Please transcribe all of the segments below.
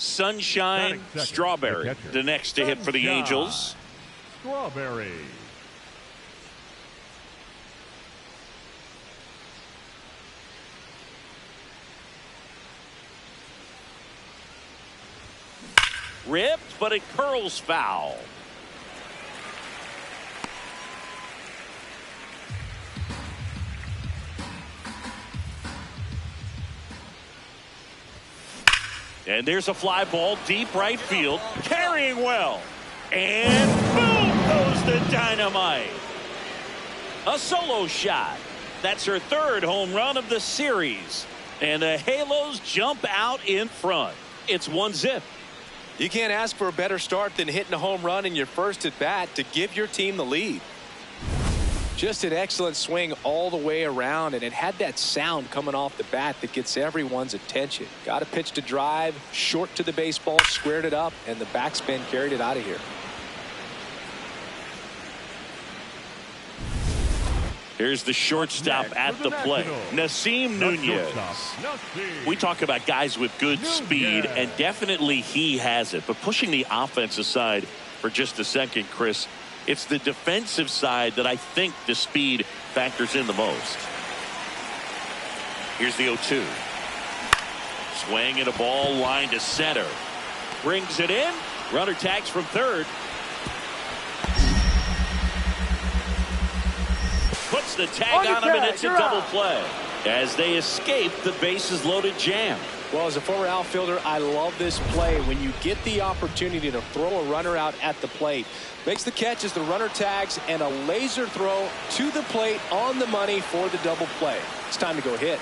Sunshine Strawberry, the next to hit for the Angels. Strawberry. Ripped, but it curls foul. And there's a fly ball deep right field, carrying well. And boom goes the dynamite. A solo shot. That's her third home run of the series. And the Halos jump out in front. It's 1-0. You can't ask for a better start than hitting a home run in your first at bat to give your team the lead. Just an excellent swing all the way around, and it had that sound coming off the bat that gets everyone's attention. Got a pitch to drive, short to the baseball, squared it up, and the backspin carried it out of here. Here's the shortstop at the plate, Nasim Nunez. We talk about guys with good speed, and definitely he has it. But pushing the offense aside for just a second, Chris, it's the defensive side that I think the speed factors in the most. Here's the 0-2. Swing and a ball line to center. Brings it in. Runner tags from third. Puts the tag on him, and it's a double play as they escape the bases loaded jam. Well, as a former outfielder, I love this play. When you get the opportunity to throw a runner out at the plate, makes the catch as the runner tags, and a laser throw to the plate on the money for the double play. It's time to go hit.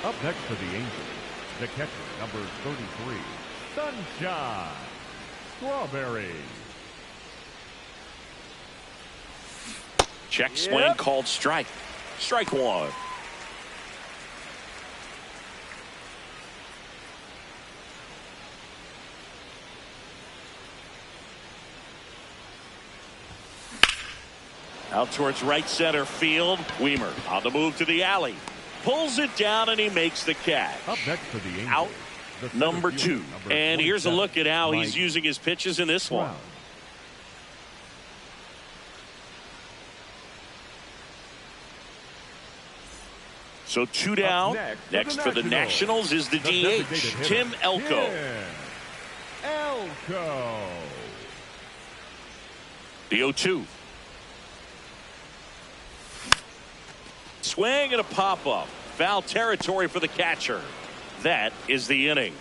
Up next for the Angels, the catcher, number 33, Sunshine Strawberry. Check swing called strike. Strike one. Out towards right center field. Weimer on the move to the alley. Pulls it down, and he makes the catch. Up next for the Angels, out the number 2. Number and here's a look at how he's Mike using his pitches in this one. So 2 down. Next for the Nationals is the DH, Tim Elko. Elko. The 0-2. Swing and a pop-up. Foul territory for the catcher. That is the inning.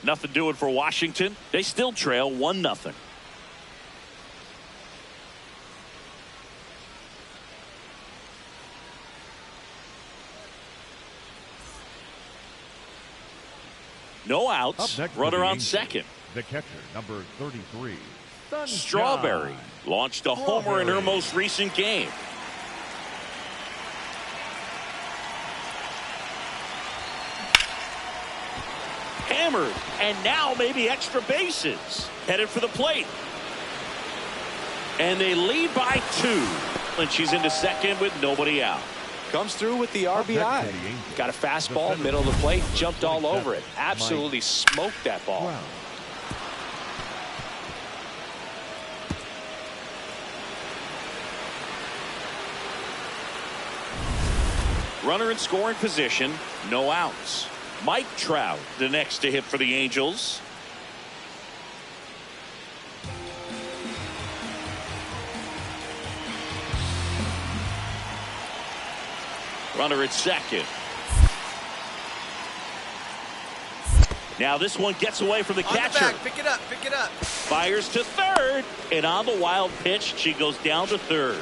Nothing doing for Washington. They still trail 1-0. No outs. Runner on second. The catcher, number 33. Strawberry launched a homer in her most recent game. Hammered, and now maybe extra bases. Headed for the plate. And they lead by 2. And she's into second with nobody out. Comes through with the RBI. Got a fastball, middle of the plate, jumped all over it. Absolutely smoked that ball. Runner in scoring position, no outs. Mike Trout, the next to hit for the Angels. Runner at second. Now this one gets away from the catcher. Pick it up, pick it up. Fires to third, and on the wild pitch, she goes down to third.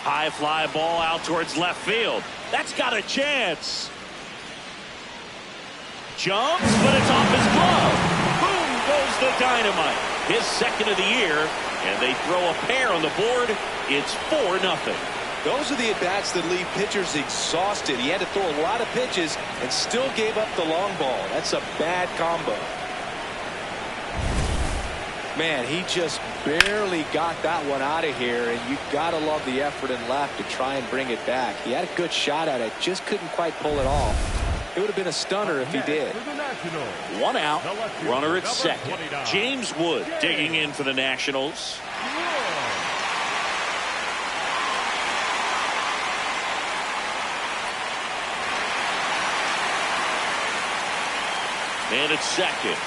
High fly ball out towards left field. That's got a chance. Jumps, but it's off his glove. Boom goes the dynamite. His second of the year, and they throw a pair on the board. It's 4-0. Those are the at-bats that leave pitchers exhausted. He had to throw a lot of pitches and still gave up the long ball. That's a bad combo. Man, he just barely got that one out of here, and you've got to love the effort in left to try and bring it back. He had a good shot at it, just couldn't quite pull it off. It would have been a stunner if he did. 1 out, runner at second. James Wood digging in for the Nationals. And it's second.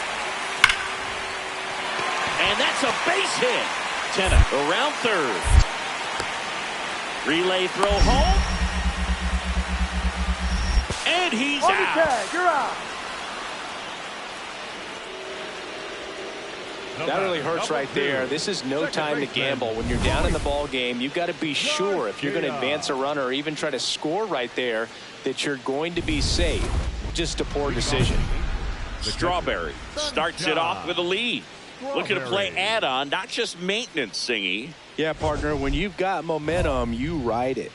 And that's a base hit. Tenna around third. Relay throw home. And he's out. Tag, you're out. That really hurts right there. This is no time to gamble. When you're down in the ball game, you've got to be sure if you're going to advance a runner or even try to score right there that you're going to be safe. Just a poor decision. Strawberry starts it off with a lead. Looking to play add-on, not just maintenance, Singy. Yeah, partner, when you've got momentum, you ride it.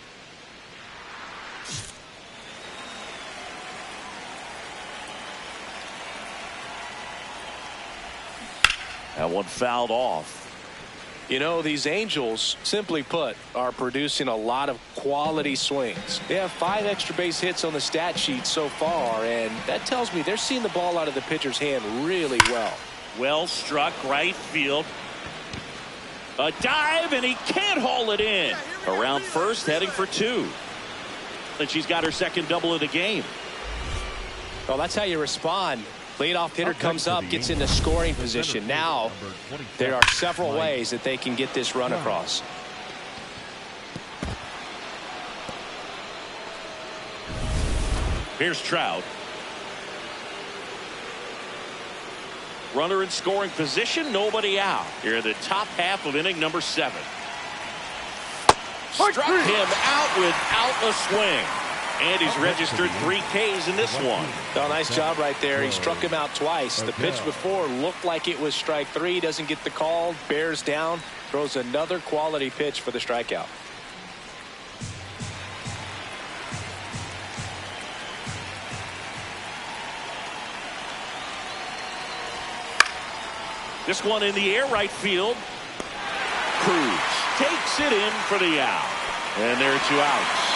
That one fouled off. You know, these Angels, simply put, are producing a lot of quality swings. They have 5 extra base hits on the stat sheet so far, and that tells me they're seeing the ball out of the pitcher's hand really well. Well struck right field. A dive, and he can't haul it in. Around first, heading for 2. And she's got her second double of the game. Well, that's how you respond. Leadoff hitter comes up, gets into scoring position. Now, there are several ways that they can get this run across. Here's Trout. Runner in scoring position, nobody out. Here in the top half of inning number 7. Struck him out without a swing. And he's registered 3 Ks in this one. Oh, nice job right there. He struck him out twice. The pitch before looked like it was strike 3. Doesn't get the call. Bears down. Throws another quality pitch for the strikeout. This one in the air, right field. Cruz takes it in for the out. And there are 2 outs.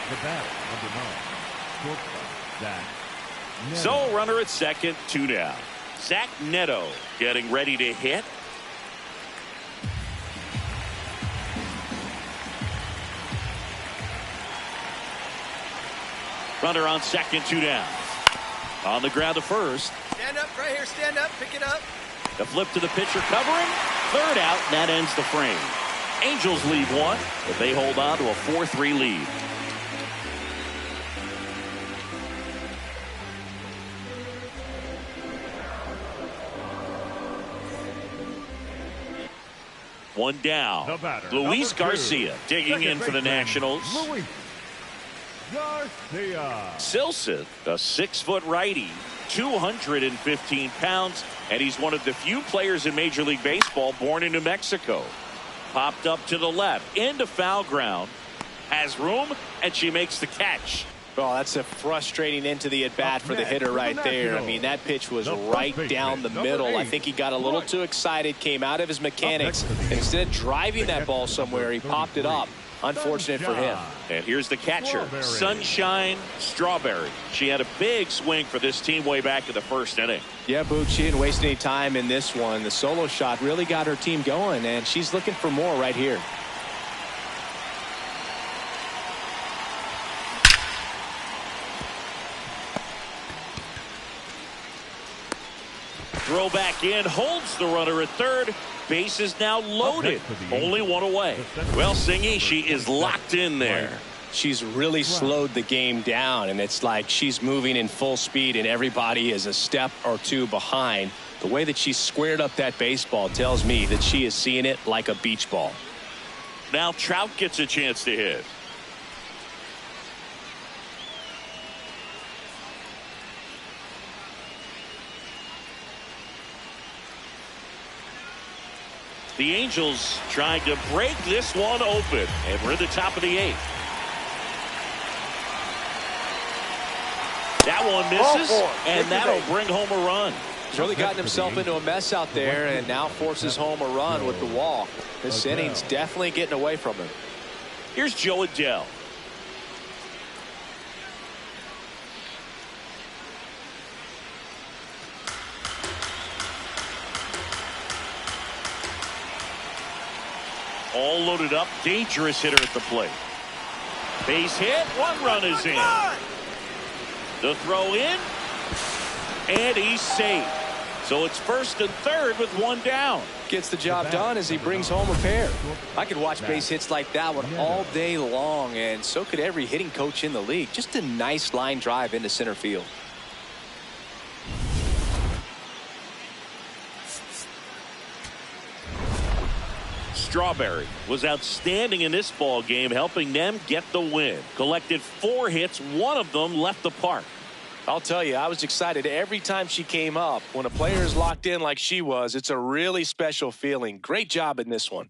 The batter, number 9, shortstop, Zach Neto. So runner at second, 2 down. Zach Neto getting ready to hit. Runner on second, 2 down. On the ground to first. Stand up right here. Stand up. Pick it up. The flip to the pitcher covering. 3rd out, and that ends the frame. Angels lead 1, but they hold on to a 4-3 lead. One down. Luis Garcia digging in for the Nationals. Luis Garcia. Silson, a 6-foot righty, 215 pounds, and he's one of the few players in Major League Baseball born in New Mexico. Popped up to the left, into foul ground, has room, and she makes the catch. Well, that's a frustrating end to the at-bat for the hitter right there. I mean, that pitch was right down the middle. I think he got a little too excited, came out of his mechanics. Instead of driving that ball somewhere, he popped it up. Unfortunate for him. And here's the catcher, Sunshine Strawberry. She had a big swing for this team way back in the 1st inning. Yeah, Boot, she didn't waste any time in this one. The solo shot really got her team going, and she's looking for more right here. Throw back in, holds the runner at third. Base is now loaded. Only 1 away. Well, Singy, she is locked in there. She's really slowed the game down, and it's like she's moving in full speed, and everybody is a step or 2 behind. The way that she squared up that baseball tells me that she is seeing it like a beach ball. Now Trout gets a chance to hit. The Angels trying to break this one open, and we're at the top of the 8th. That one misses, and that'll bring home a run. He's really gotten himself into a mess out there and now forces home a run with the walk. This inning's definitely getting away from him. Here's Joe Adell. All loaded up, dangerous hitter at the plate. Base hit, 1 run is in. The throw in, and he's safe. So it's 1st and 3rd with 1 down. Gets the job done as he brings home a pair. I could watch base hits like that one all day long, and so could every hitting coach in the league. Just a nice line drive into center field. Strawberry was outstanding in this ball game, helping them get the win. Collected 4 hits, 1 of them left the park. I'll tell you, I was excited every time she came up. When a player is locked in like she was, it's a really special feeling. Great job in this one.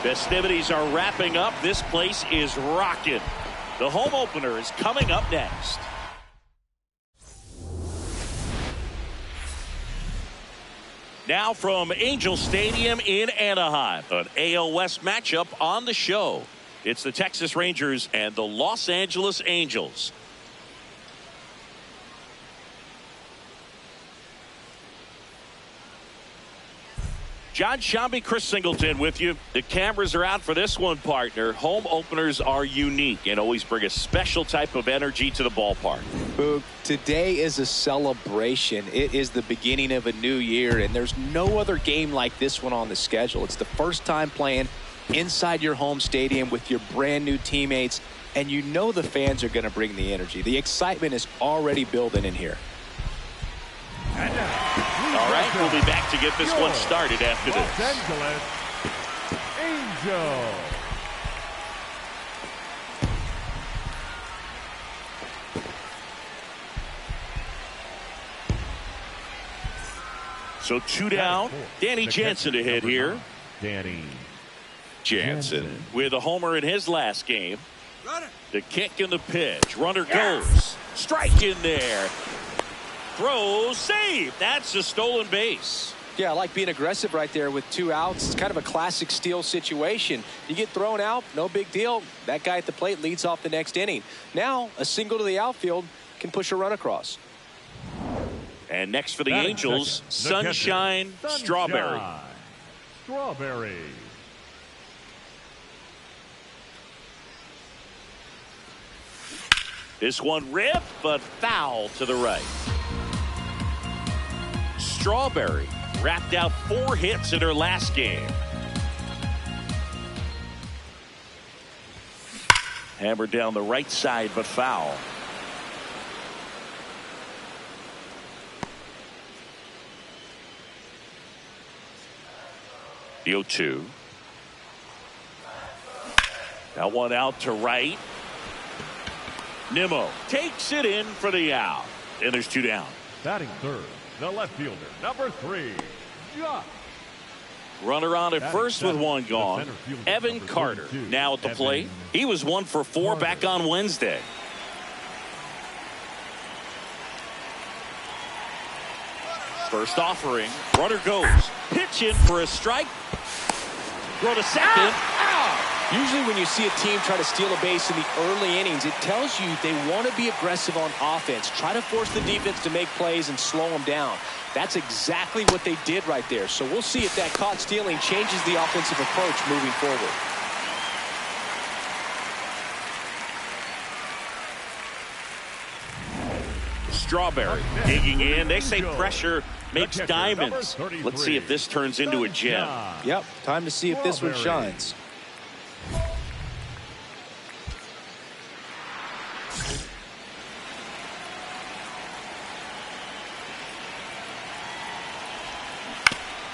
Festivities are wrapping up. This place is rocking. The home opener is coming up next. Now from Angel Stadium in Anaheim, an AL West matchup on the show. It's the Texas Rangers and the Los Angeles Angels. John Shambi, Chris Singleton with you. The cameras are out for this one, partner. Home openers are unique and always bring a special type of energy to the ballpark. Boog, today is a celebration. It is the beginning of a new year, and there's no other game like this one on the schedule. It's the first time playing inside your home stadium with your brand new teammates, and you know the fans are going to bring the energy. The excitement is already building in here. right, we'll be back to get this one started after Los this. Angeles Angels. So 2 down. Danny Jansen to hit here. Danny Jansen with a homer in his last game. Runner. The kick and the pitch. Runner goes. Strike in there. Throw, save. That's a stolen base. Yeah, I like being aggressive right there with 2 outs. It's kind of a classic steal situation. You get thrown out, no big deal. That guy at the plate leads off the next inning. Now, a single to the outfield can push a run across. And next for the Batting Angels, second, the Sunshine catcher, Strawberry. Strawberry. This one ripped, but foul to the right. Strawberry wrapped out 4 hits in her last game. Hammered down the right side, but foul. The 0-2. That one out to right. Nimmo takes it in for the out. And there's 2 down. Batting third, the left fielder, number 3, Josh. Runner on at Batting first with seventh, 1 the gone. center fielder, Evan number Carter 32, now at the Evan plate. He was 1 for 4 Carter. back on Wednesday. First offering. Runner goes. Pitch in for a strike. Throw to second. Usually when you see a team try to steal a base in the early innings, it tells you they want to be aggressive on offense. Try to force the defense to make plays and slow them down. That's exactly what they did right there. So we'll see if that caught stealing changes the offensive approach moving forward. Strawberry digging in. They say pressure makes diamonds. Let's see if this turns into a gem. Yep, time to see if this one shines.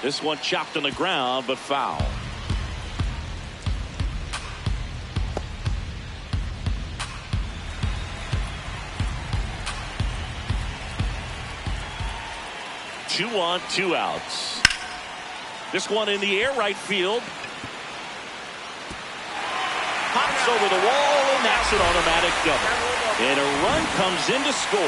This one chopped on the ground, but foul. Two on, 2 outs. This one in the air, right field. Pops over the wall, and that's an automatic double. And a run comes in to score.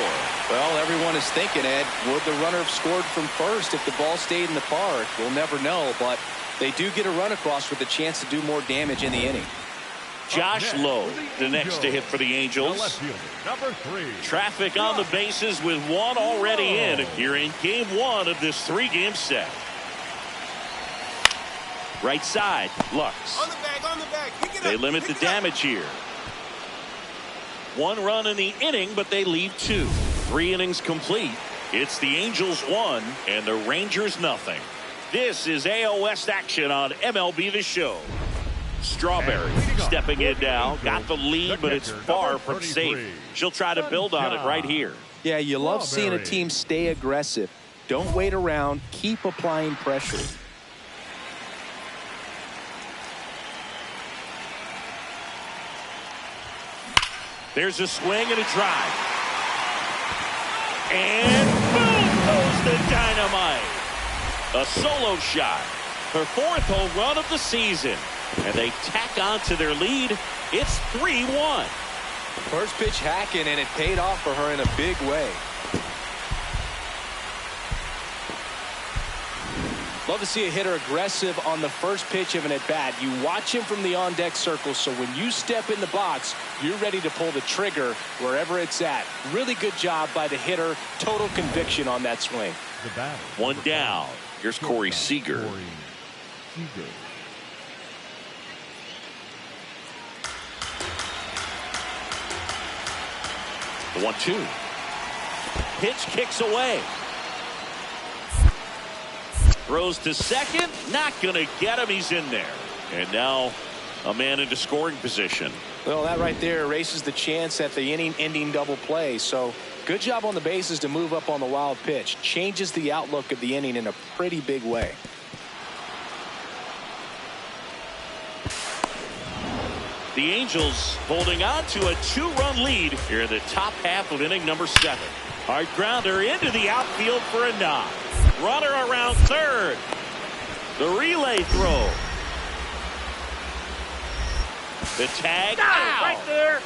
Well, everyone is thinking, Ed, would the runner have scored from first if the ball stayed in the park? We'll never know, but they do get a run across with a chance to do more damage in the inning. Josh Lowe, the next to hit for the The Angels. left fielder, number 3. Traffic on the bases with 1 already in here in game 1 of this 3-game set. Right side, Lux. On the bag. Pick it up. They limit the damage here. 1 run in the inning, but they leave 2. 3 innings complete. It's the Angels 1 and the Rangers nothing. This is AL West action on MLB The Show. Strawberry stepping in now. Got the lead, but it's far from safe. She'll try to build on it right here. Yeah, you love seeing a team stay aggressive. Don't wait around. Keep applying pressure. There's a swing and a drive. And boom goes the dynamite. A solo shot. Her 4th home run of the season. And they tack on to their lead. It's 3-1. First pitch hacking, and it paid off for her in a big way. Love to see a hitter aggressive on the first pitch of an at-bat. You watch him from the on-deck circle, so when you step in the box, you're ready to pull the trigger wherever it's at. Really good job by the hitter. Total conviction on that swing. 1 down. Here's Corey Seager. The 1-2. Pitch kicks away. Throws to second. Not going to get him. He's in there. And now a man into scoring position. Well, that right there erases the chance at the inning-ending double play. So Good job on the bases to move up on the wild pitch. Changes the outlook of the inning in a pretty big way. The Angels holding on to a 2-run lead here in the top half of inning number 7. Hard grounder into the outfield for a knock. Runner around third. The relay throw. The tag out. Right there.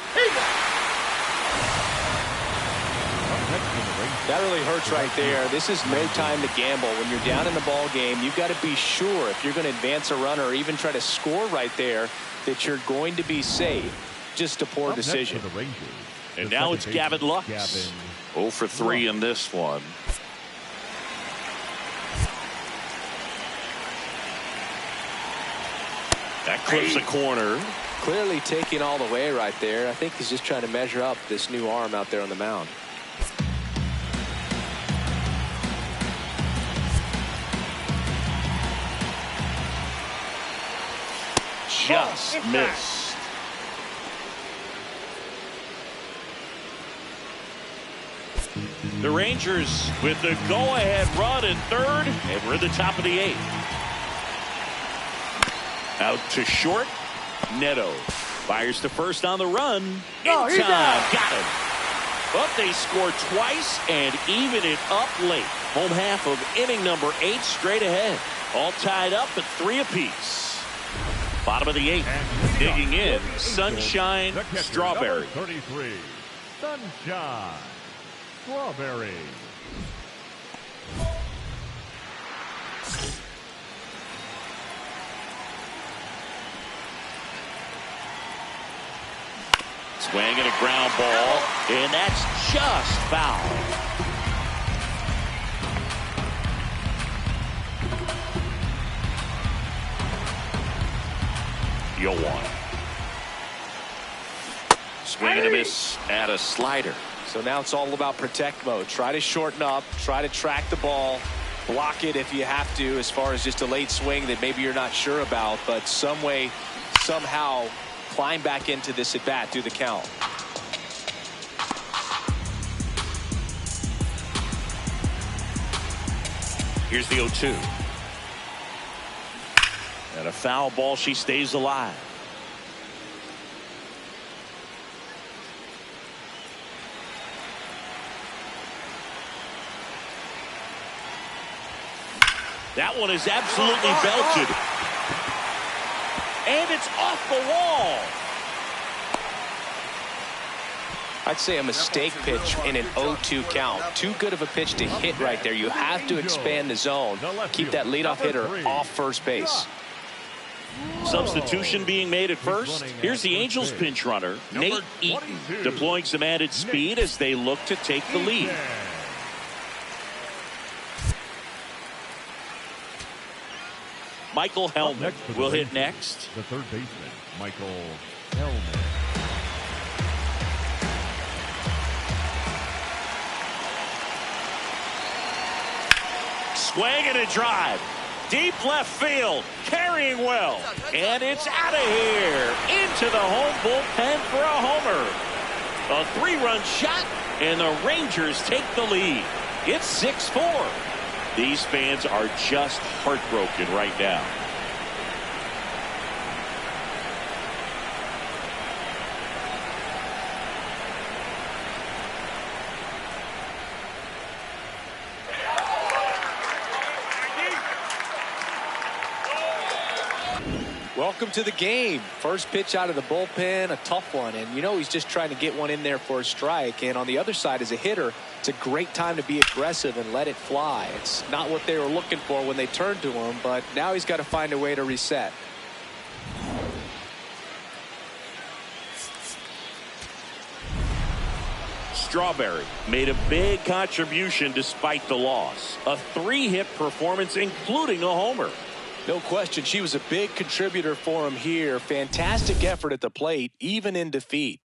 That really hurts right there. This is no time to gamble. When you're down in the ball game, you've got to be sure if you're going to advance a runner or even try to score right there that you're going to be safe. Just a poor decision. And now it's Gavin Lux. 0 for 3 in this one. That clips the corner. Clearly taking all the way right there. I think he's just trying to measure up this new arm out there on the mound. Just missed. The Rangers with the go-ahead run in third, and we're at the top of the 8th. Out to short. Neto fires to first on the run. In time. Got him. But they score twice and even it up late. Home half of inning number 8 straight ahead. All tied up at 3 apiece. Bottom of the 8th. Digging in. Sunshine Strawberry. 33. Sunshine Strawberry. Swing and a ground ball, and that's just foul. You'll want. Swing and a miss at a slider. So now it's all about protect mode. Try to shorten up, try to track the ball, block it if you have to, as far as just a late swing that maybe you're not sure about, but some way, somehow climb back into this at bat through the count. Here's the 0-2. And a foul ball. She stays alive. That one is absolutely belted. And it's off the wall. I'd say a mistake pitch in an 0-2 count. Too good of a pitch to hit right there. You have to expand the zone. Keep that leadoff hitter off first base. Substitution being made at first. Here's the Angels pinch runner, Nate Eaton, deploying some added speed as they look to take the lead. Michael Hellman will hit next. The third baseman, Michael Hellman. Swing and a drive. Deep left field. Carrying well. And it's out of here. Into the home bullpen for a homer. A 3-run shot, and the Rangers take the lead. It's 6-4. These fans are just heartbroken right now. Welcome to the game. First pitch out of the bullpen, a tough one. And you know he's just trying to get one in there for a strike. And on the other side, as a hitter, it's a great time to be aggressive and let it fly. It's not what they were looking for when they turned to him, but now he's got to find a way to reset. Strawberry made a big contribution despite the loss. A 3-hit performance, including a homer. No question, she was a big contributor for him here. Fantastic effort at the plate, even in defeat.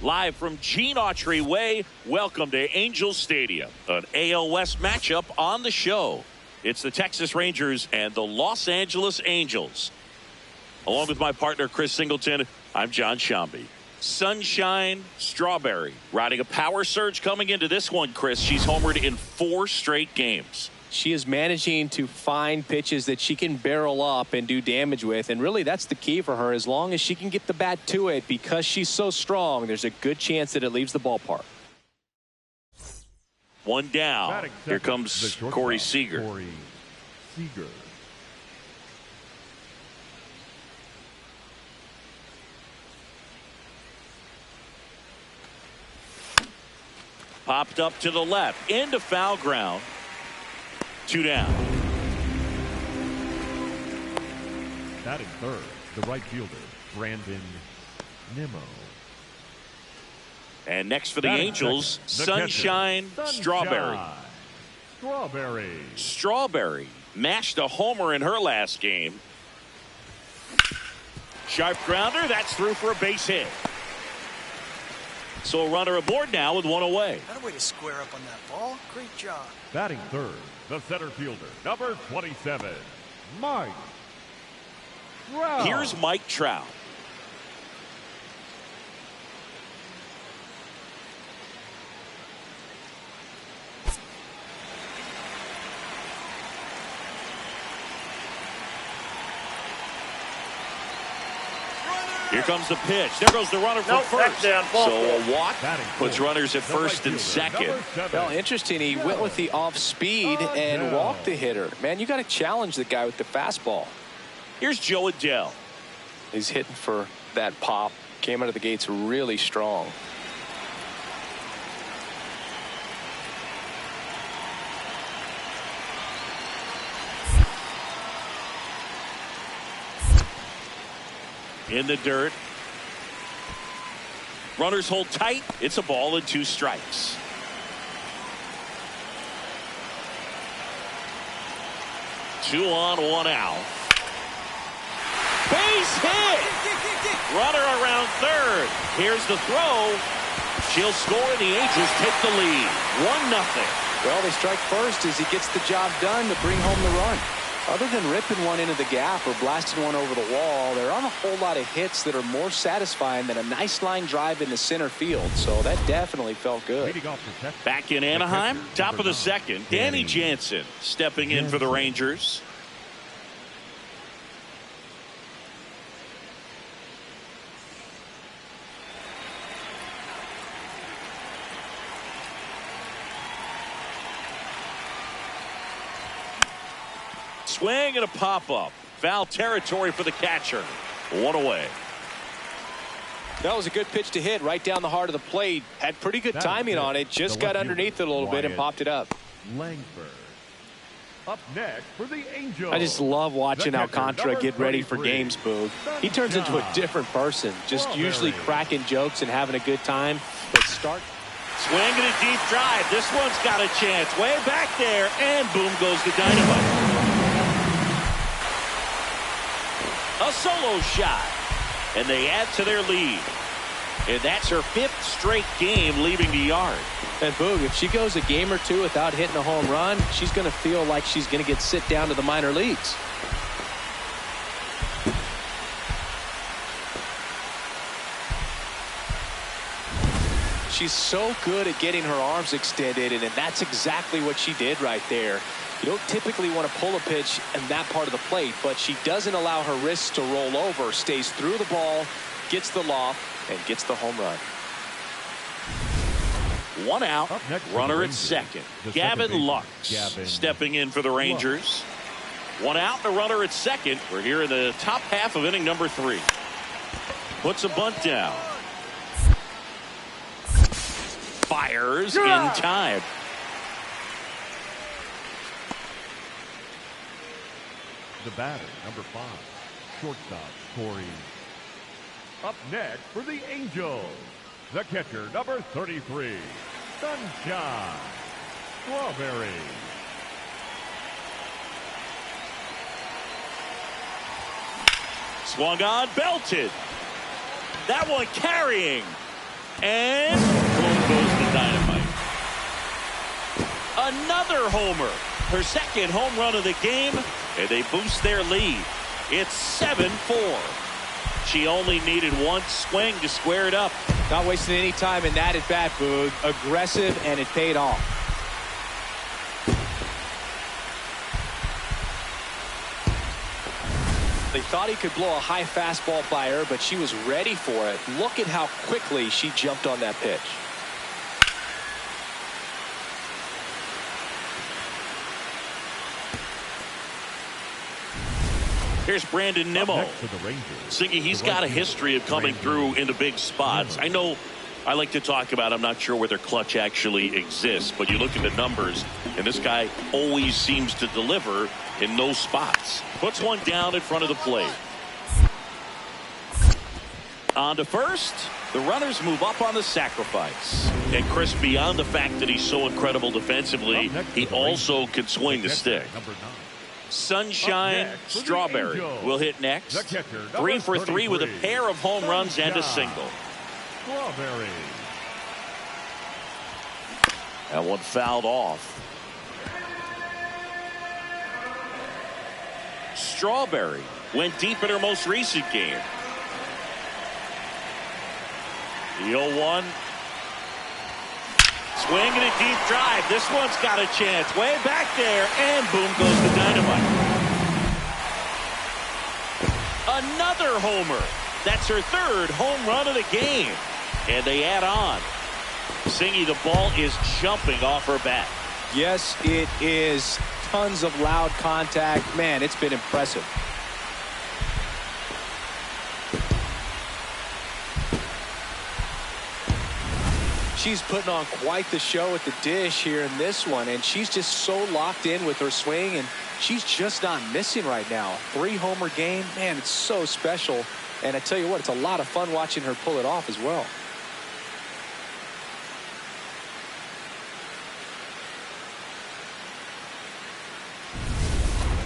Live from Gene Autry Way, welcome to Angels Stadium, an AL West matchup on the show. It's the Texas Rangers and the Los Angeles Angels. Along with my partner, Chris Singleton, I'm John Shambi. Sunshine Strawberry riding a power surge coming into this one, Chris. She's homered in 4 straight games. She is managing to find pitches that she can barrel up and do damage with, and really that's the key for her. As long as she can get the bat to it, because she's so strong, there's a good chance that it leaves the ballpark. One down. Here comes Corey Seager. Corey Seager. Popped up to the left, into foul ground. 2 down. Batting third, the right fielder, Brandon Nimmo. And next for the Batting Angels, second, the Sunshine catcher, Strawberry. Strawberry. Strawberry mashed a homer in her last game. Sharp grounder, that's through for a base hit. So a runner aboard now with 1 away. What a way to square up on that ball. Great job. Batting third, the center fielder, number 27, Mike Trout. Here's Mike Trout. Here comes the pitch. There goes the runner for first. So a walk puts runners at first and second. Well, interesting. He went with the off speed and walked the hitter. Man, you got to challenge the guy with the fastball. Here's Joe Adell. He's hitting for that pop. Came out of the gates really strong. In the dirt. Runners hold tight. It's a ball and 2 strikes. Two on, 1 out. Base hit. Runner around third. Here's the throw. She'll score and the Angels take the lead. 1-0. Well, they strike first as he gets the job done to bring home the run. Other than ripping one into the gap or blasting one over the wall, there aren't a whole lot of hits that are more satisfying than a nice line drive into center field. So that definitely felt good. Back in Anaheim, top of the second, Danny Jansen stepping in for the Rangers. Swing and a pop-up. Foul territory for the catcher. 1 away. That was a good pitch to hit right down the heart of the plate. Had pretty good timing on it. Just got underneath it a little bit and popped it up. Langford. Up next for the Angels. I just love watching Alcantara get ready for games, Boog. He turns into a different person. Just usually cracking jokes and having a good time. But start. Swing and a deep drive. This one's got a chance. Way back there. And boom goes the dynamite. A solo shot, and they add to their lead. And that's her 5th straight game leaving the yard. And Boog, if she goes a game or 2 without hitting a home run, she's going to feel like she's going to get sit down to the minor leagues. She's so good at getting her arms extended, and that's exactly what she did right there. You don't typically want to pull a pitch in that part of the plate, but she doesn't allow her wrists to roll over, stays through the ball, gets the loft, and gets the home run. 1 out, runner at second. Gavin Lux stepping in for the Rangers. 1 out, the runner at second. We're here in the top half of inning number 3. Puts a bunt down. Fires in time. The batter, number 5, shortstop, Corey. Up next for the Angels, the catcher, number 33, Sunshine Strawberry. Swung on, belted. That one carrying. And boom goes the dynamite. Another homer. Her second home run of the game, and they boost their lead. It's 7-4. She only needed one swing to square it up. Not wasting any time in that at bat, Boog. Aggressive, and it paid off. They thought he could blow a high fastball by her, but she was ready for it. Look at how quickly she jumped on that pitch. Here's Brandon Nimmo. Singy, he's got a history of coming through into big spots. I know I like to talk about, I'm not sure whether clutch actually exists, but you look at the numbers, and this guy always seems to deliver in those spots. Puts one down in front of the plate. On to first. The runners move up on the sacrifice. And Chris, beyond the fact that he's so incredible defensively, he also can swing the stick. Sunshine Strawberry will hit next. 3 for 3 with a pair of home runs and a single. Strawberry. That one fouled off. Strawberry went deep in her most recent game. The 0-1. Swing and a deep drive. This one's got a chance. Way back there, and boom goes the dynamite. Another homer. That's her third home run of the game. And they add on. Singy, the ball is jumping off her bat. Yes, it is. Tons of loud contact. Man, it's been impressive. She's putting on quite the show at the dish here in this one, and she's just so locked in with her swing, and she's just not missing right now. 3-homer game, man, it's so special. And I tell you what, it's a lot of fun watching her pull it off as well.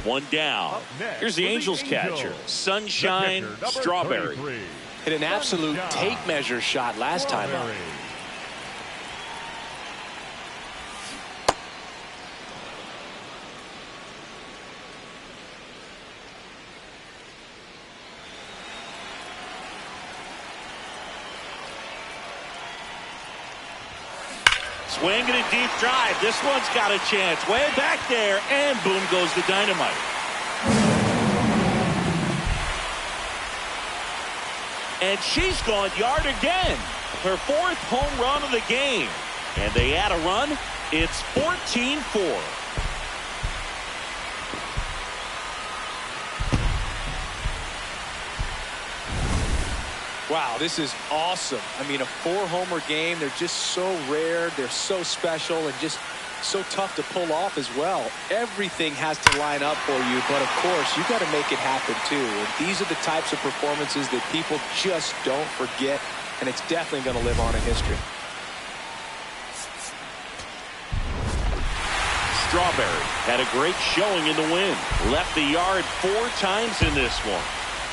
One down. Here's the Angels catcher, Sunshine Strawberry. Hit an absolute tape measure shot last time out. Swing and a deep drive. This one's got a chance. Way back there, and boom goes the dynamite. And she's gone yard again. Her fourth home run of the game. And they add a run. It's 14-4. Wow, this is awesome. I mean, a 4-homer game. They're just so rare. They're so special and just so tough to pull off as well. Everything has to line up for you, but of course, you got to make it happen too. And these are the types of performances that people just don't forget, and it's definitely going to live on in history. Strawberry had a great showing in the win. Left the yard 4 times in this one.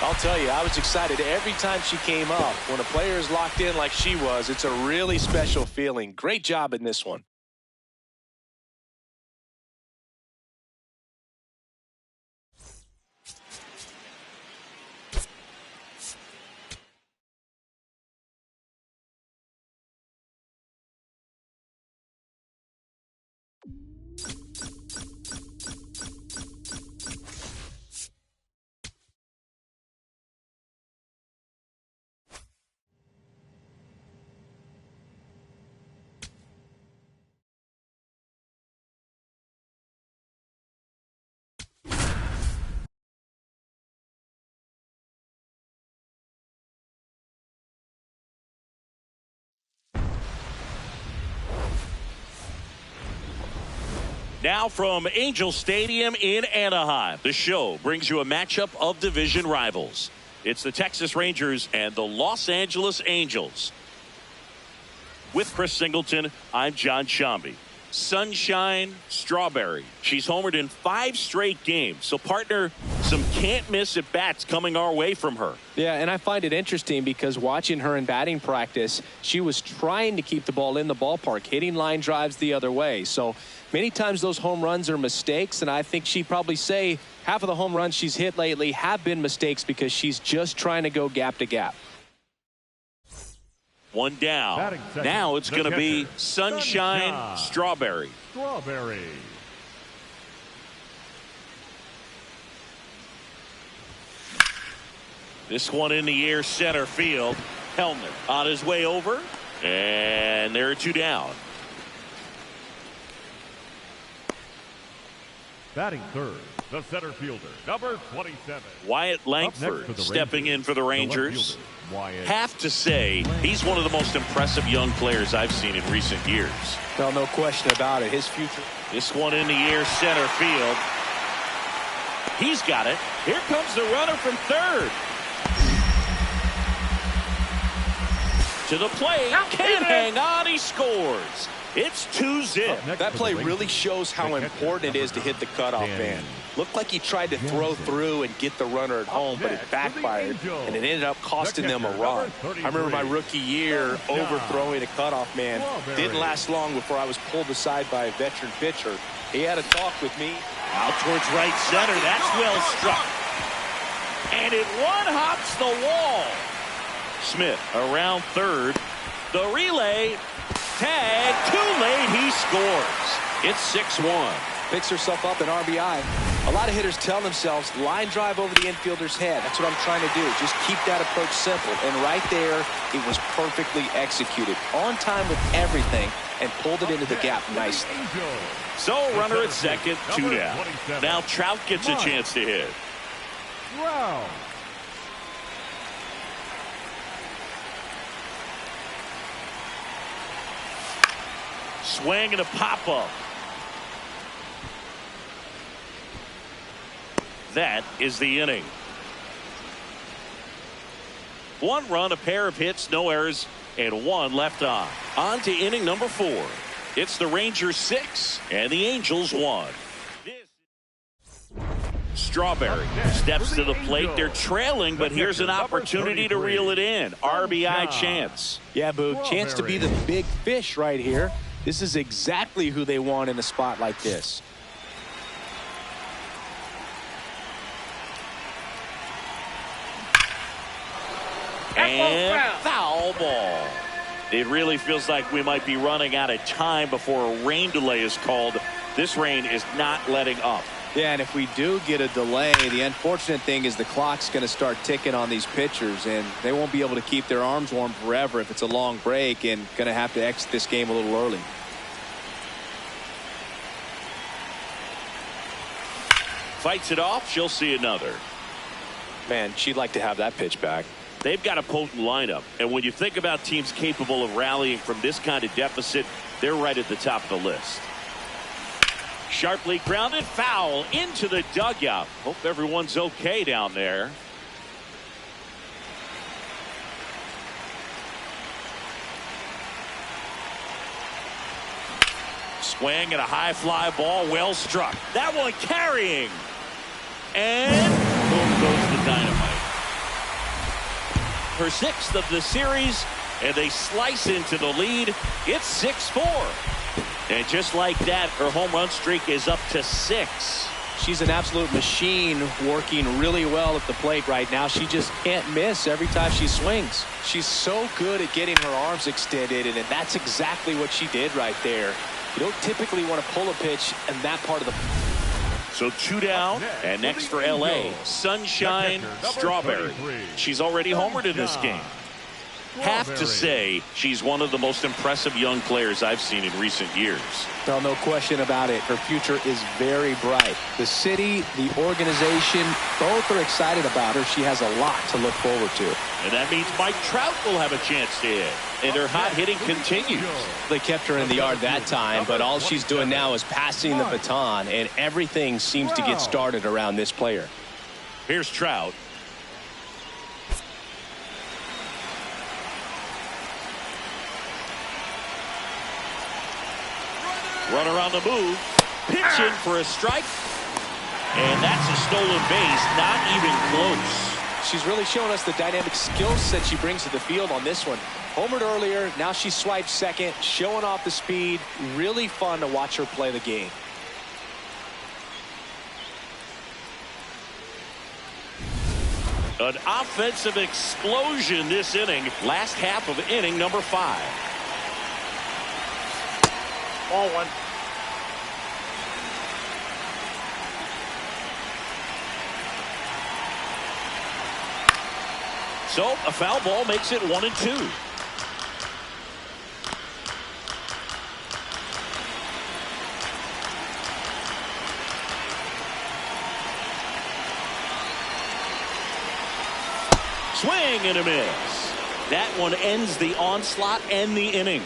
I'll tell you, I was excited every time she came up. When a player is locked in like she was, it's a really special feeling. Great job in this one. Now from Angel Stadium in Anaheim, the show brings you a matchup of division rivals. It's the Texas Rangers and the Los Angeles Angels. With Chris Singleton, I'm John Shambi. Sunshine Strawberry. She's homered in 5 straight games. So, partner, some can't-miss at-bats coming our way from her. Yeah, and I find it interesting because watching her in batting practice, she was trying to keep the ball in the ballpark, hitting line drives the other way. So many times those home runs are mistakes, and I think she'd probably say half of the home runs she's hit lately have been mistakes because she's just trying to go gap to gap. One down. Now it's going to be Sunshine Strawberry. Strawberry. This one in the air, center field. Hellner on his way over. And there are 2 down. Batting third, the center fielder, number 27. Wyatt Langford stepping in for the Rangers. Have to say, he's one of the most impressive young players I've seen in recent years. Well, no question about it. His future. This one in the air, center field. He's got it. Here comes the runner from third. To the plate. Can't hang on. He scores. It's 2-0. That play really shows how important it is to hit the cutoff man. Looked like he tried to throw through and get the runner at home, but it backfired, and it ended up costing them a run. I remember my rookie year overthrowing a cutoff man. Didn't last long before I was pulled aside by a veteran pitcher. He had a talk with me. Out towards right center. That's well struck. And it one-hops the wall. Smith around third. The relay. Tag. Too late. He scores. It's 6-1. Picks herself up an RBI. A lot of hitters tell themselves line drive over the infielder's head. That's what I'm trying to do. Just keep that approach simple. And right there, it was perfectly executed. On time with everything and pulled it into the gap nicely. So runner at second, 2 down. Now Trout gets a chance to hit. Wow. Swing and a pop-up. That is the inning. 1 run, a pair of hits, no errors, and 1 left on. On to inning number 4. It's the Rangers 6 and the Angels 1. Strawberry steps to the plate. They're trailing, but here's an opportunity to reel it in. RBI chance. Yeah, Boog, chance to be the big fish right here. This is exactly who they want in a spot like this. And foul ball. It really feels like we might be running out of time before a rain delay is called. This rain is not letting up. Yeah, and if we do get a delay, the unfortunate thing is the clock's going to start ticking on these pitchers, and they won't be able to keep their arms warm forever if it's a long break, and going to have to exit this game a little early. Fights it off. She'll see another. Man, she'd like to have that pitch back. They've got a potent lineup, and when you think about teams capable of rallying from this kind of deficit, they're right at the top of the list. Sharply grounded foul into the dugout. Hope everyone's okay down there. Swing and a high fly ball, well struck. That one carrying. And boom goes the dynamite. Her 6th of the series, and they slice into the lead. It's 6-4. And just like that, her home run streak is up to 6. She's an absolute machine, working really well at the plate right now. She just can't miss every time she swings. She's so good at getting her arms extended, and that's exactly what she did right there. You don't typically want to pull a pitch in that part of the... So 2 down, and next for L.A., Sunshine Strawberry. She's already homered in this game. Have to say, she's one of the most impressive young players I've seen in recent years. Well, no question about it. Her future is very bright. The city, the organization, both are excited about her. She has a lot to look forward to. And that means Mike Trout will have a chance to hit. And her hot hitting continues. They kept her in the yard that time, but all she's doing now is passing the baton, and everything seems to get started around this player. Here's Trout. Runner on the move. Pitching for a strike. And that's a stolen base. Not even close. She's really showing us the dynamic skill set she brings to the field on this one. Homered earlier, now she swiped second, showing off the speed. Really fun to watch her play the game. An offensive explosion this inning. Last half of inning number 5. Ball 1. So a foul ball makes it 1-2. Swing and a miss. That one ends the onslaught and the inning.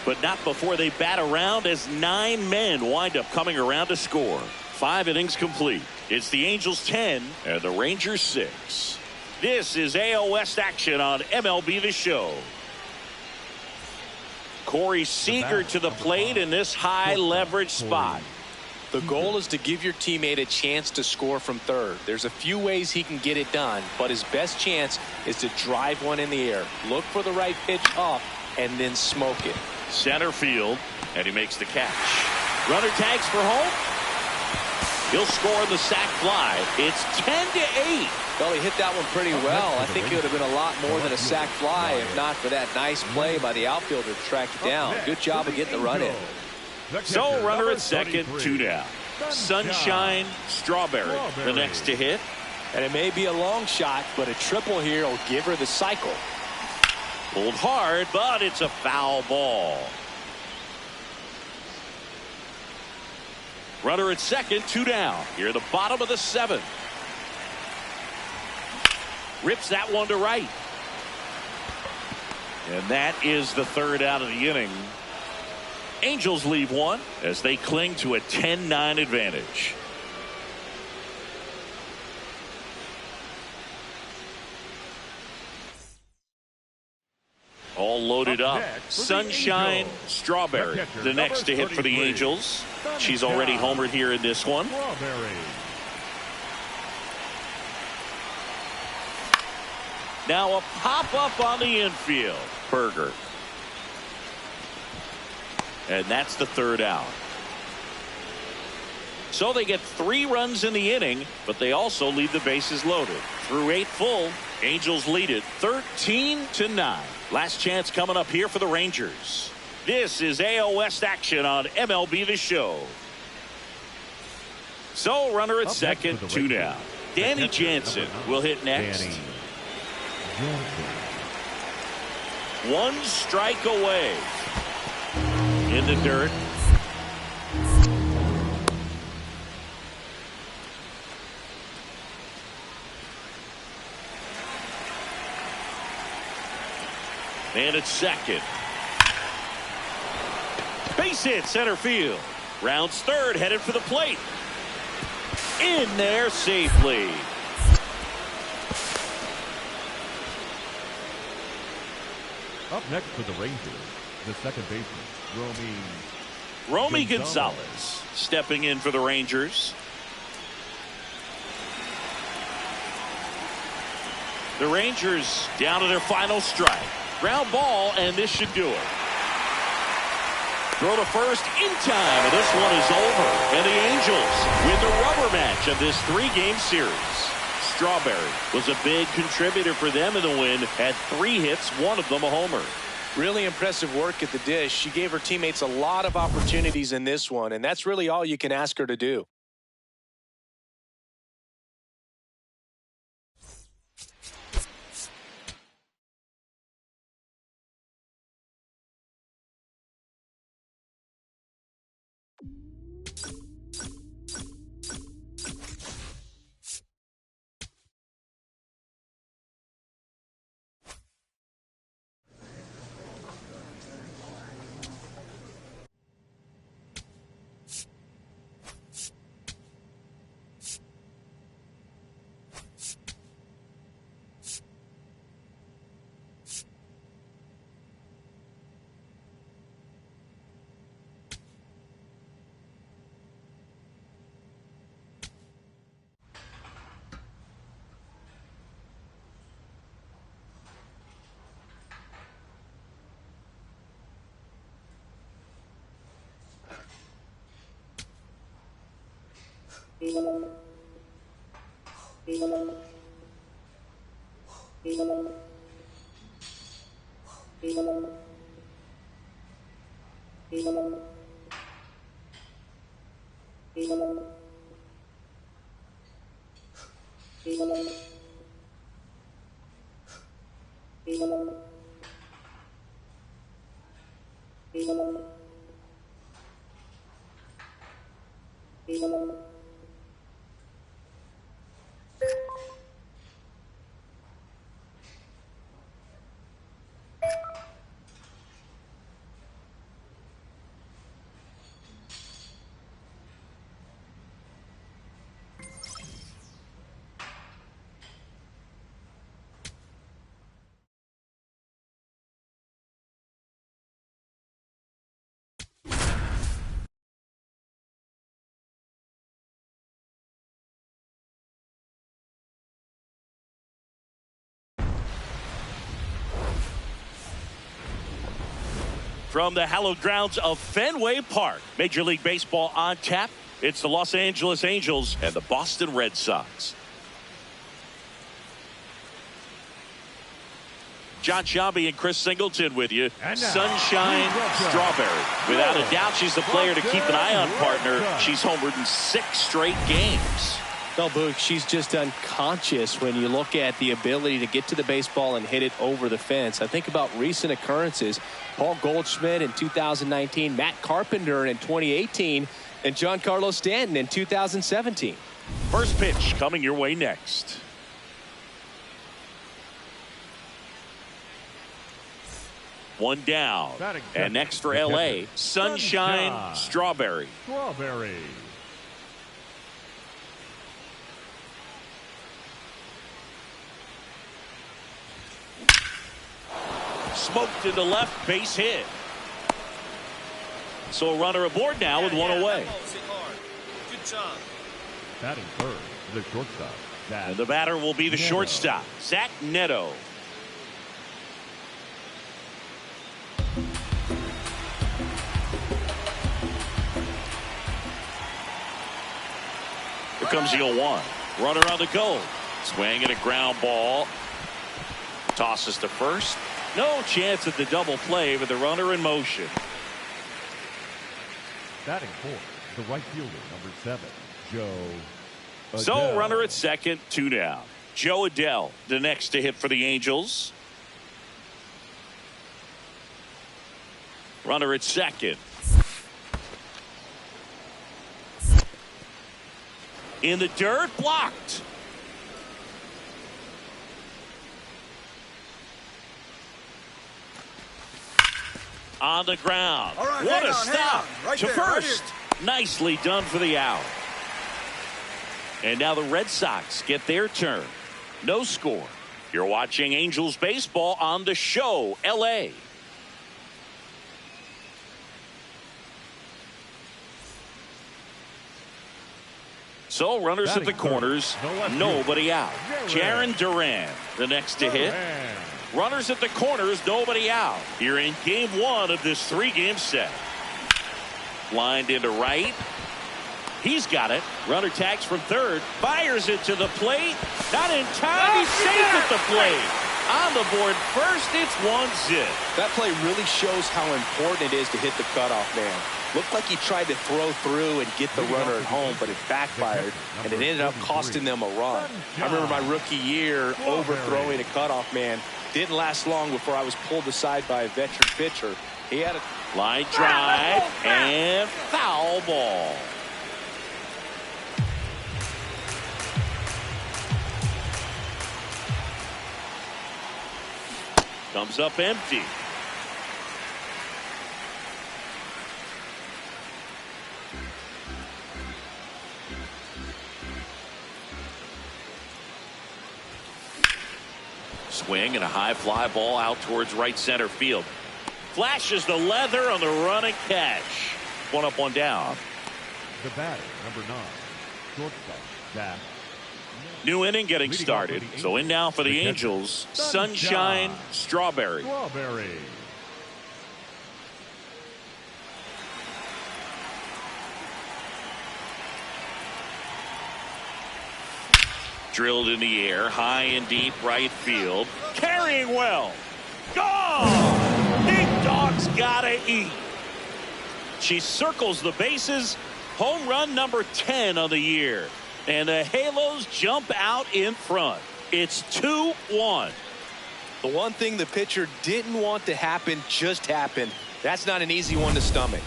But not before they bat around, as 9 men wind up coming around to score. 5 innings complete. It's the Angels 10 and the Rangers 6. This is AL West action on MLB The Show. Corey Seager to the plate in this high leverage spot. The goal is to give your teammate a chance to score from third. There's a few ways he can get it done, but his best chance is to drive one in the air. Look for the right pitch up and then smoke it. Center field, and he makes the catch. Runner tags for home. He'll score the sac fly. It's 10-8. Well, he hit that one pretty well. I think it would have been a lot more than a sac fly if not for that nice play by the outfielder to track it down. Good job of getting the run in. So runner at second, 2 down. Sunshine Strawberry, the next to hit. And it may be a long shot, but a triple here will give her the cycle. Pulled hard, but it's a foul ball. Runner at second, 2 down. Here at the bottom of the 7th. Rips that one to right. And that is the 3rd out of the inning. Angels leave one as they cling to a 10-9 advantage. All loaded up. Sunshine Strawberry, the next to hit for the Angels. She's already homered here in this one. Now a pop-up on the infield. Berger. And that's the 3rd out. So they get 3 runs in the inning, but they also leave the bases loaded. Through 8 full, Angels lead it 13-9. Last chance coming up here for the Rangers. This is AL West action on MLB The Show. So runner at second, 2 down. Danny Jansen will hit next. 1 strike away. In the dirt. And it's second. Base hit center field. Rounds third, headed for the plate. In there safely. Up next for the Rangers, the second baseman, Romy Gonzalez stepping in for the Rangers. The Rangers down to their final strike. Ground ball, and this should do it. Throw to first in time, and this one is over. And the Angels win the rubber match of this 3-game series. Strawberry was a big contributor for them in the win. Had 3 hits, one of them a homer. Really impressive work at the dish. She gave her teammates a lot of opportunities in this one, and that's really all you can ask her to do. From the hallowed grounds of Fenway Park, Major League Baseball on tap. It's the Los Angeles Angels and the Boston Red Sox. John Sciambi and Chris Singleton with you. Sunshine Strawberry. Without a doubt, she's the player to keep an eye on, partner. She's homered in 6 straight games. No, Boog, she's just unconscious when you look at the ability to get to the baseball and hit it over the fence. I think about recent occurrences. Paul Goldschmidt in 2019, Matt Carpenter in 2018, and Giancarlo Stanton in 2017. First pitch coming your way next. One down. And next for LA, Sunshine Strawberry. Smoked to the left, base hit. So a runner aboard now with one away. Good job. Batting third, the shortstop. And the batter will be the shortstop, Zach Neto. Here comes the 0-1. Runner on the go. Swing and a ground ball. Tosses to first. No chance at the double play with the runner in motion. Batting fourth, the right fielder, number 7, Joe Adell. So runner at second, 2 down. Joe Adell, the next to hit for the Angels. Runner at second. In the dirt, blocked. On the ground. All right, what a hang stop on. Right to there, first. right Nicely done for the out. And now the Red Sox get their turn. No score. You're watching Angels baseball on the show, LA. So runners at the corners, nobody out. Jaron Duran, the next to hit. Runners at the corners, nobody out. Here in game 1 of this 3-game set. Lined into right. He's got it. Runner tags from third. Fires it to the plate. Not in time. He's safe at the plate. On the board first, it's 1-zip. That play really shows how important it is to hit the cutoff man. Looked like he tried to throw through and get the runner at home, but it backfired, and it ended up costing them a run. I remember my rookie year overthrowing a cutoff man. Didn't last long before I was pulled aside by a veteran pitcher. He had a line drive and foul ball. Comes up empty. Swing and a high fly ball out towards right center field. Flashes the leather on the running catch. 1 up, 1 down. The batter, number 9, shortstop, Zach. New inning getting started. So in now for the Angels, Sunshine Strawberry. Drilled in the air, high and deep right field. Carrying well. Gone! Big dog's gotta eat. She circles the bases. Home run number 10 on the year. And the Halos jump out in front. It's 2-1. The one thing the pitcher didn't want to happen just happened. That's not an easy one to stomach.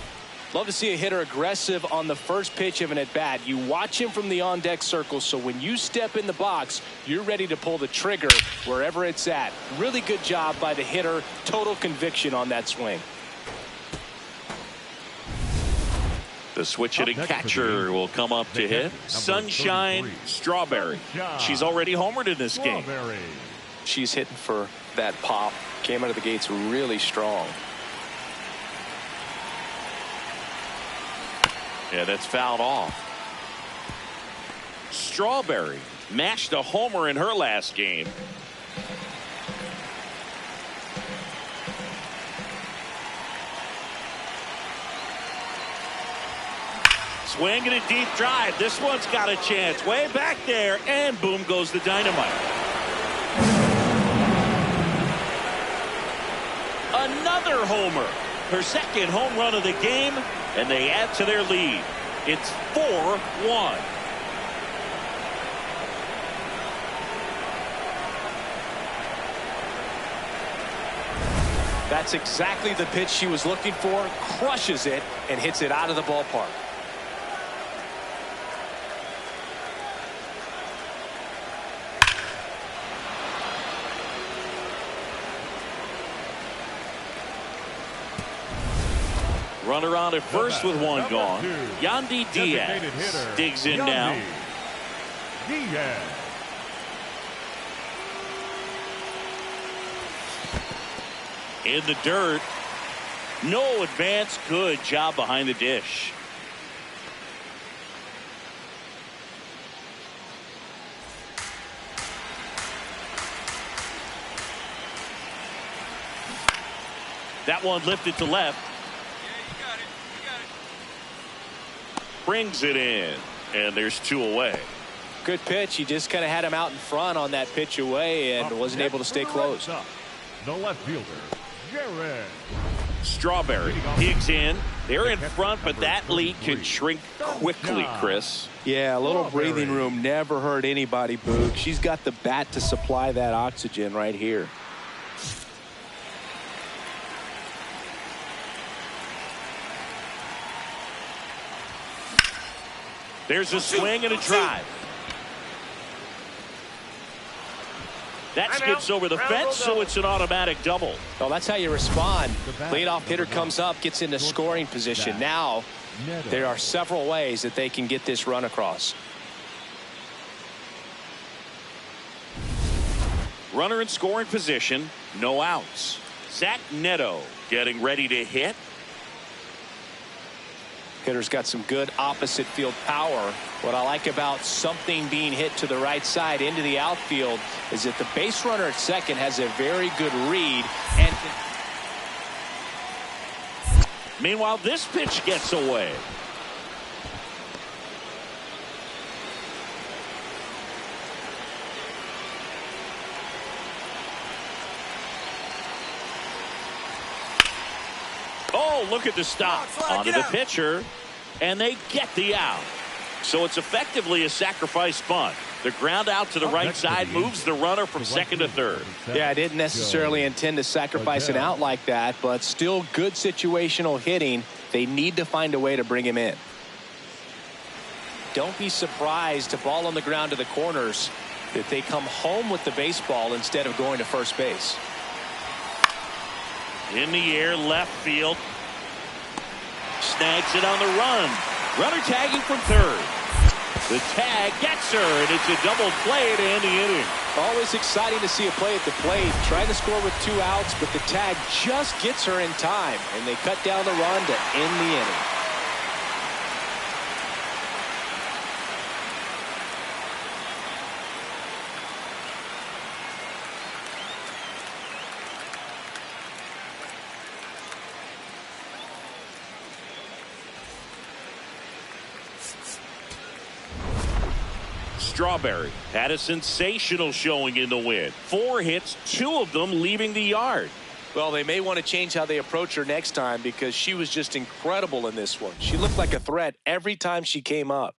Love to see a hitter aggressive on the first pitch of an at-bat. You watch him from the on-deck circle, so when you step in the box, you're ready to pull the trigger wherever it's at. Really good job by the hitter. Total conviction on that swing. The switch hitting catcher will come up to hit. Sunshine Strawberry. She's already homered in this game. She's hitting for that pop. Came out of the gates really strong. Yeah, that's fouled off. Strawberry mashed a homer in her last game. Swing and a deep drive. This one's got a chance. Way back there, and boom goes the dynamite. Another homer. Her second home run of the game, and they add to their lead. It's 4-1. That's exactly the pitch she was looking for. Crushes it and hits it out of the ballpark. Runner on at first with one gone. Yandy Diaz digs in now. In the dirt. No advance. Good job behind the dish. That one lifted to left. Brings it in, and there's two away. Good pitch. He just kind of had him out in front on that pitch away and wasn't able to stay close. The left fielder, Jared. Strawberry digs in. They're in front, but that lead can shrink quickly, Chris. Yeah, a little breathing room never hurt anybody, Boog. She's got the bat to supply that oxygen right here. There's a swing and a drive. That skips over the fence, so it's an automatic double. Well, that's how you respond. Leadoff hitter comes up, gets into scoring position. Now, there are several ways that they can get this run across. Runner in scoring position, no outs. Zach Neto getting ready to hit. Hitter's got some good opposite field power. What I like about something being hit to the right side into the outfield is that the base runner at second has a very good read. And meanwhile, this pitch gets away. Oh, look at the stop onto the pitcher, and they get the out. So it's effectively a sacrifice bunt. The ground out to the right side moves the runner from second to third. Yeah, I didn't necessarily intend to sacrifice an out like that, but still good situational hitting. They need to find a way to bring him in. Don't be surprised to ball on the ground to the corners that they come home with the baseball instead of going to first base. In the air, left field. Snags it on the run. Runner tagging from third. The tag gets her, and it's a double play to end the inning. Always exciting to see a play at the plate. Trying to score with 2 outs, but the tag just gets her in time, and they cut down the run to end the inning. Strawberry had a sensational showing in the win. 4 hits, 2 of them leaving the yard. Well, they may want to change how they approach her next time because she was just incredible in this one. She looked like a threat every time she came up.